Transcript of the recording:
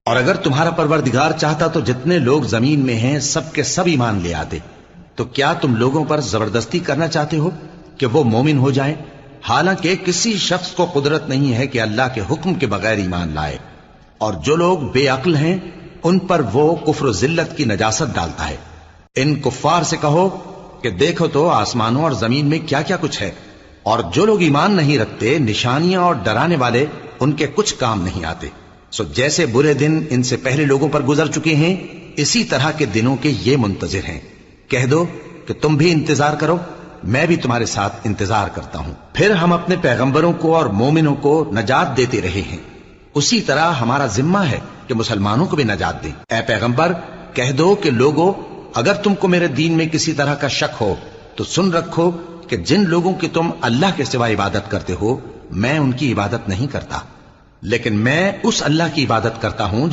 اور اگر تمہارا پروردگار چاہتا تو جتنے لوگ زمین میں ہیں سب کے سب ایمان لے آتے. تو کیا تم لوگوں پر زبردستی کرنا چاہتے ہو کہ وہ مومن ہو جائیں؟ حالانکہ کسی شخص کو قدرت نہیں ہے کہ اللہ کے حکم کے بغیر ایمان لائے. اور جو لوگ بے عقل ہیں ان پر وہ کفر و ذلت کی نجاست ڈالتا ہے. ان کفار سے کہو کہ دیکھو تو آسمانوں اور زمین میں کیا کیا کچھ ہے، اور جو لوگ ایمان نہیں رکھتے نشانیاں اور ڈرانے والے ان کے کچھ کام نہیں آتے. سو جیسے برے دن ان سے پہلے لوگوں پر گزر چکے ہیں اسی طرح کے دنوں کے یہ منتظر ہیں. کہہ دو کہ تم بھی انتظار کرو، میں بھی تمہارے ساتھ انتظار کرتا ہوں. پھر ہم اپنے پیغمبروں کو اور مومنوں کو نجات دیتے رہے ہیں، اسی طرح ہمارا ذمہ ہے کہ مسلمانوں کو بھی نجات دیں. اے پیغمبر کہہ دو کہ لوگو اگر تم کو میرے دین میں کسی طرح کا شک ہو تو سن رکھو کہ جن لوگوں کی تم اللہ کے سوا عبادت کرتے ہو میں ان کی عبادت نہیں کرتا، لیکن میں اس اللہ کی عبادت کرتا ہوں جو